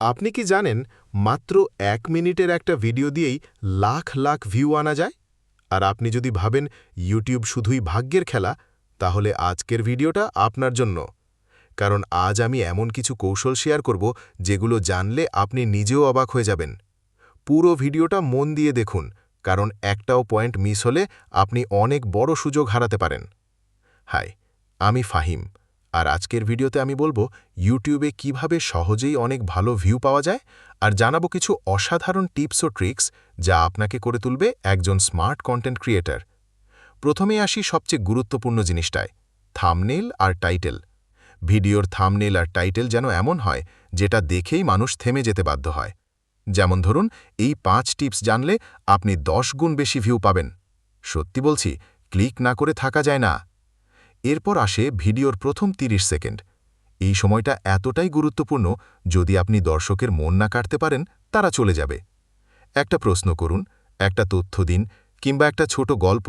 আপনি কি জানেন মাত্র ১ মিনিটের একটা ভিডিও দিয়েই লাখ লাখ ভিউ আনা যায়? আর আপনি যদি ভাবেন ইউটিউব শুধুই ভাগ্যের খেলা, তাহলে আজকের ভিডিওটা আপনার জন্য। কারণ আজ আমি এমন কিছু কৌশল শেয়ার করব যেগুলো জানলে আপনি নিজেও অবাক হয়ে যাবেন। পুরো ভিডিওটা মন দিয়ে দেখুন, কারণ একটাও পয়েন্ট মিস হলে আপনি অনেক বড় সুযোগ হারাতে পারেন। হাই, আমি ফাহিম, আর আজকের ভিডিওতে আমি বলবো ইউটিউবে কিভাবে সহজেই অনেক ভালো ভিউ পাওয়া যায়, আর জানাবো কিছু অসাধারণ টিপস ও ট্রিক্স যা আপনাকে করে তুলবে একজন স্মার্ট কন্টেন্ট ক্রিয়েটর। প্রথমে আসি সবচেয়ে গুরুত্বপূর্ণ জিনিসটায়, থাম্বনেইল আর টাইটেল। ভিডিওর থাম্বনেইল আর টাইটেল যেন এমন হয় যেটা দেখেই মানুষ থেমে যেতে বাধ্য হয়। যেমন ধরুন, এই ৫ টিপস জানলে আপনি ১০ গুণ বেশি ভিউ পাবেন। সত্যি বলছি, ক্লিক না করে থাকা যায় না। এরপর আসে ভিডিওর প্রথম ৩০ সেকেন্ড। এই সময়টা এতটাই গুরুত্বপূর্ণ, যদি আপনি দর্শকের মন না কাটতে পারেন, তারা চলে যাবে। একটা প্রশ্ন করুন, একটা তথ্য দিন, কিংবা একটা ছোট গল্প,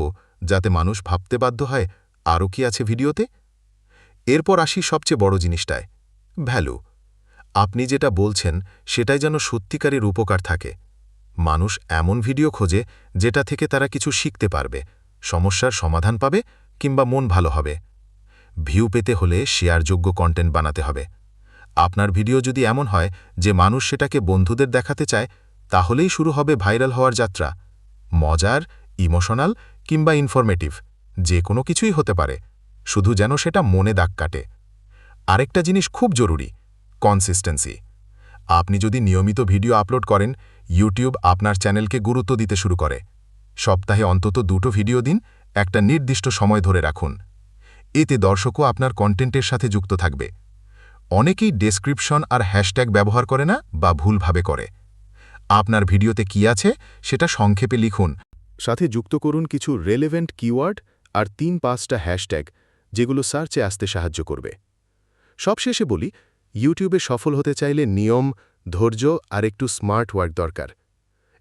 যাতে মানুষ ভাবতে বাধ্য হয় আরও কি আছে ভিডিওতে। এরপর আসি সবচেয়ে বড় জিনিসটায়, ভ্যালু। আপনি যেটা বলছেন সেটাই যেন সত্যিকারের উপকার থাকে। মানুষ এমন ভিডিও খোঁজে যেটা থেকে তারা কিছু শিখতে পারবে, সমস্যার সমাধান পাবে, কিংবা মন ভালো হবে। ভিউ পেতে হলে শেয়ারযোগ্য কন্টেন্ট বানাতে হবে। আপনার ভিডিও যদি এমন হয় যে মানুষ সেটাকে বন্ধুদের দেখাতে চায়, তাহলেই শুরু হবে ভাইরাল হওয়ার যাত্রা। মজার, ইমোশনাল কিংবা ইনফরমেটিভ, যে কোনো কিছুই হতে পারে, শুধু যেন সেটা মনে দাগ কাটে। আরেকটা জিনিস খুব জরুরি, কনসিস্টেন্সি। আপনি যদি নিয়মিত ভিডিও আপলোড করেন, ইউটিউব আপনার চ্যানেলকে গুরুত্ব দিতে শুরু করে। সপ্তাহে অন্তত ২টো ভিডিও দিন, একটা নির্দিষ্ট সময় ধরে রাখুন। এতে দর্শকও আপনার কন্টেন্টের সাথে যুক্ত থাকবে। অনেকেই ডেসক্রিপশন আর হ্যাশট্যাগ ব্যবহার করে না, বা ভুলভাবে করে। আপনার ভিডিওতে কি আছে সেটা সংক্ষেপে লিখুন, সাথে যুক্ত করুন কিছু রেলেভেন্ট কিওয়ার্ড আর ৩-৫টা হ্যাশট্যাগ, যেগুলো সার্চে আসতে সাহায্য করবে। সবশেষে বলি, ইউটিউবে সফল হতে চাইলে নিয়ম, ধৈর্য আর একটু স্মার্ট ওয়ার্ক দরকার।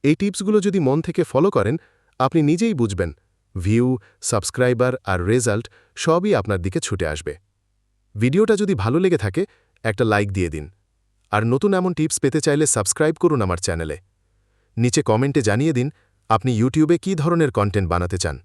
এই টিপসগুলো যদি মন থেকে ফলো করেন, আপনি নিজেই বুঝবেন ভিউ, সাবস্ক্রাইবার আর রেজাল্ট সবই আপনার দিকে ছুটে আসবে। ভিডিওটা যদি ভালো লেগে থাকে, একটা লাইক দিয়ে দিন। আর নতুন এমন টিপস পেতে চাইলে সাবস্ক্রাইব করুন আমার চ্যানেলে। নিচে কমেন্টে জানিয়ে দিন আপনি ইউটিউবে কী ধরনের কন্টেন্ট বানাতে চান।